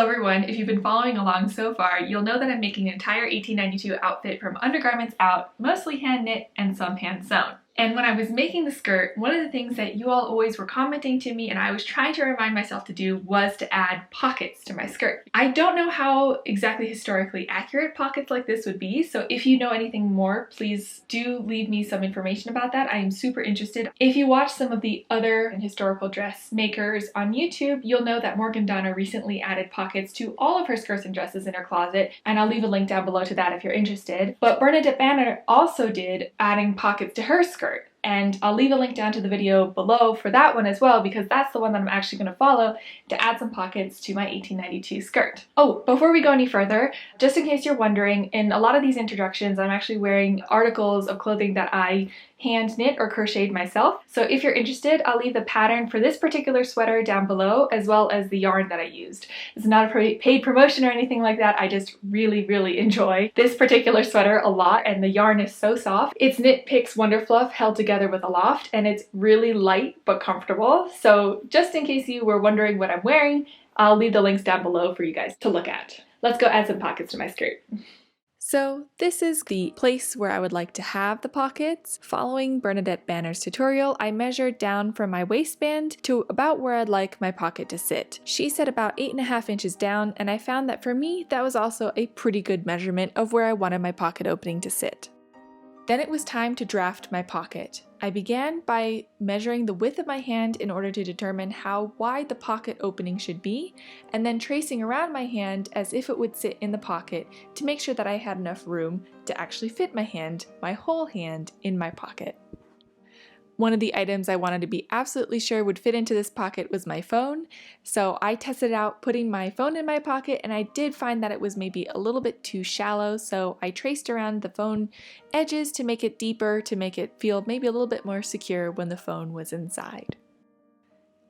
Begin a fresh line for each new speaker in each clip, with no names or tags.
Hello everyone, if you've been following along so far, you'll know that I'm making an entire 1892 outfit from undergarments out, mostly hand knit and some hand sewn. And when I was making the skirt, one of the things that you all always were commenting to me and I was trying to remind myself to do was to add pockets to my skirt. I don't know how exactly historically accurate pockets like this would be, so if you know anything more, please do leave me some information about that. I am super interested. If you watch some of the other historical dressmakers on YouTube, you'll know that Morgan Donna recently added pockets to all of her skirts and dresses in her closet, and I'll leave a link down below to that if you're interested. But Bernadette Banner also did adding pockets to her skirt. And I'll leave a link down to the video below for that one as well, because that's the one that I'm actually going to follow to add some pockets to my 1892 skirt. Oh, before we go any further, just in case you're wondering, in a lot of these introductions I'm actually wearing articles of clothing that I hand knit or crocheted myself. So if you're interested, I'll leave the pattern for this particular sweater down below, as well as the yarn that I used. It's not a paid promotion or anything like that. I just really enjoy this particular sweater a lot, and the yarn is so soft. It's Knit Picks Wonder Fluff held together with a loft, and it's really light but comfortable. So just in case you were wondering what I'm wearing, I'll leave the links down below for you guys to look at. Let's go add some pockets to my skirt.
So this is the place where I would like to have the pockets. Following Bernadette Banner's tutorial, I measured down from my waistband to about where I'd like my pocket to sit. She said about 8.5 inches down, and I found that for me, that was also a pretty good measurement of where I wanted my pocket opening to sit. Then it was time to draft my pocket. I began by measuring the width of my hand in order to determine how wide the pocket opening should be, and then tracing around my hand as if it would sit in the pocket to make sure that I had enough room to actually fit my hand, my whole hand, in my pocket. One of the items I wanted to be absolutely sure would fit into this pocket was my phone, so I tested out putting my phone in my pocket, and I did find that it was maybe a little bit too shallow, so I traced around the phone edges to make it deeper, to make it feel maybe a little bit more secure when the phone was inside.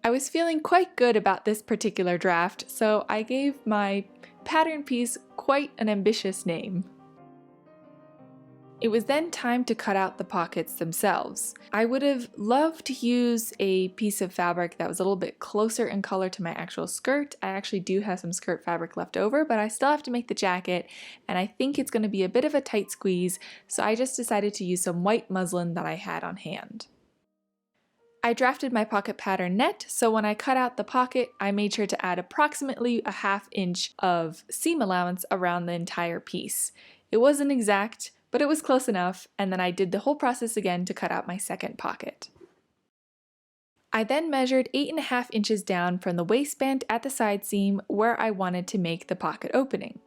I was feeling quite good about this particular draft, so I gave my pattern piece quite an ambitious name. It was then time to cut out the pockets themselves. I would have loved to use a piece of fabric that was a little bit closer in color to my actual skirt. I actually do have some skirt fabric left over, but I still have to make the jacket, and I think it's going to be a bit of a tight squeeze, so I just decided to use some white muslin that I had on hand. I drafted my pocket pattern net, so when I cut out the pocket, I made sure to add approximately a 1/2 inch of seam allowance around the entire piece. It wasn't exact, but it was close enough, and then I did the whole process again to cut out my second pocket. I then measured 8.5 inches down from the waistband at the side seam where I wanted to make the pocket opening.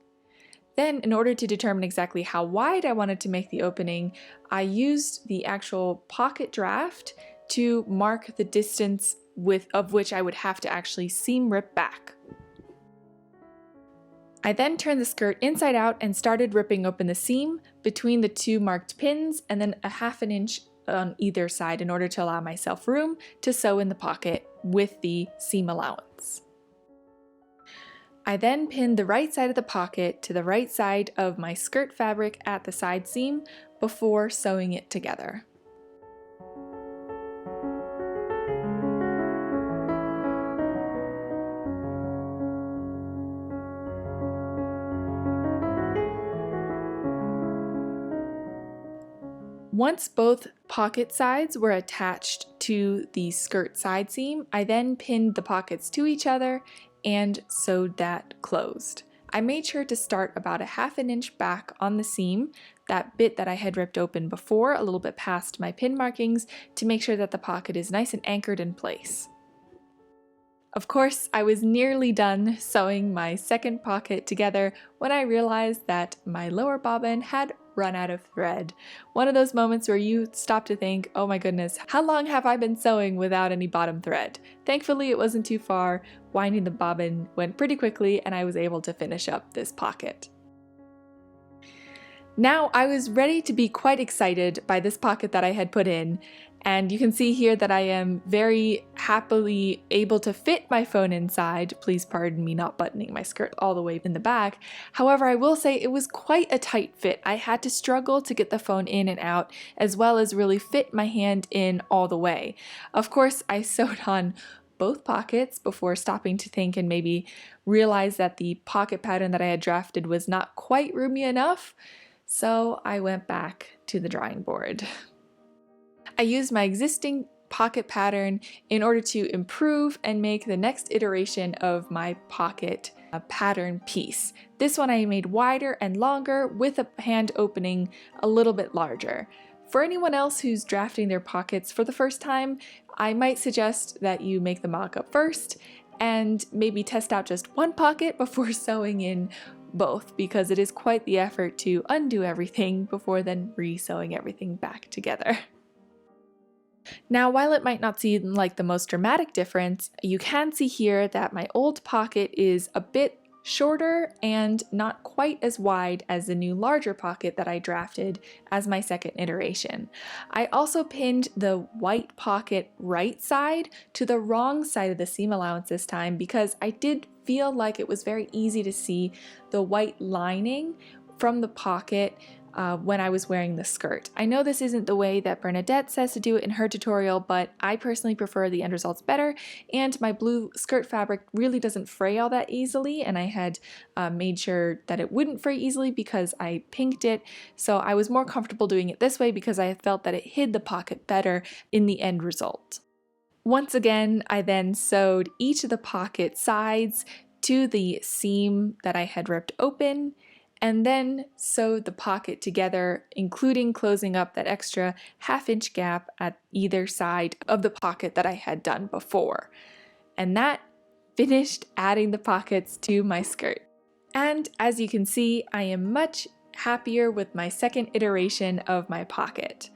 Then, in order to determine exactly how wide I wanted to make the opening, I used the actual pocket draft to mark the distance of which I would have to actually seam rip back. I then turned the skirt inside out and started ripping open the seam between the two marked pins, and then a 1/2 inch on either side in order to allow myself room to sew in the pocket with the seam allowance. I then pinned the right side of the pocket to the right side of my skirt fabric at the side seam before sewing it together. Once both pocket sides were attached to the skirt side seam, I then pinned the pockets to each other and sewed that closed. I made sure to start about a 1/2 inch back on the seam, that bit that I had ripped open before, a little bit past my pin markings, to make sure that the pocket is nice and anchored in place. Of course, I was nearly done sewing my second pocket together when I realized that my lower bobbin had run out of thread. One of those moments where you stop to think, oh my goodness, how long have I been sewing without any bottom thread? Thankfully, it wasn't too far. Winding the bobbin went pretty quickly, and I was able to finish up this pocket. Now I was ready to be quite excited by this pocket that I had put in, and you can see here that I am very happily able to fit my phone inside. Please pardon me not buttoning my skirt all the way in the back. However, I will say it was quite a tight fit. I had to struggle to get the phone in and out, as well as really fit my hand in all the way. Of course, I sewed on both pockets before stopping to think and maybe realize that the pocket pattern that I had drafted was not quite roomy enough. So I went back to the drawing board. I used my existing pocket pattern in order to improve and make the next iteration of my pocket pattern piece. This one I made wider and longer with a hand opening a little bit larger. For anyone else who's drafting their pockets for the first time, I might suggest that you make the mock-up first and maybe test out just one pocket before sewing in both, because it is quite the effort to undo everything before then re-sewing everything back together. Now, while it might not seem like the most dramatic difference, you can see here that my old pocket is a bit shorter and not quite as wide as the new larger pocket that I drafted as my second iteration. I also pinned the white pocket right side to the wrong side of the seam allowance this time because I did feel like it was very easy to see the white lining from the pocket when I was wearing the skirt. I know this isn't the way that Bernadette says to do it in her tutorial, but I personally prefer the end results better, and my blue skirt fabric really doesn't fray all that easily, and I had made sure that it wouldn't fray easily because I pinked it, so I was more comfortable doing it this way because I felt that it hid the pocket better in the end result. Once again, I then sewed each of the pocket sides to the seam that I had ripped open, and then sewed the pocket together, including closing up that extra half-inch gap at either side of the pocket that I had done before. And that finished adding the pockets to my skirt. And as you can see, I am much happier with my second iteration of my pocket.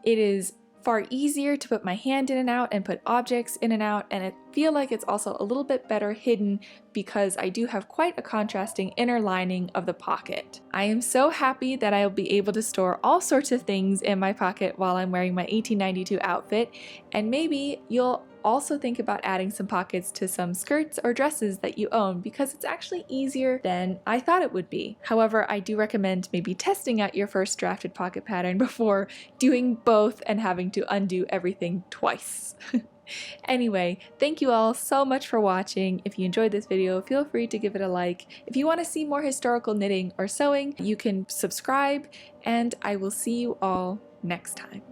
It is far easier to put my hand in and out and put objects in and out, and I feel like it's also a little bit better hidden because I do have quite a contrasting inner lining of the pocket. I am so happy that I'll be able to store all sorts of things in my pocket while I'm wearing my 1892 outfit, and maybe you'll also think about adding some pockets to some skirts or dresses that you own because it's actually easier than I thought it would be. However, I do recommend maybe testing out your first drafted pocket pattern before doing both and having to undo everything twice. Anyway, thank you all so much for watching. If you enjoyed this video, feel free to give it a like. If you want to see more historical knitting or sewing, you can subscribe, and I will see you all next time.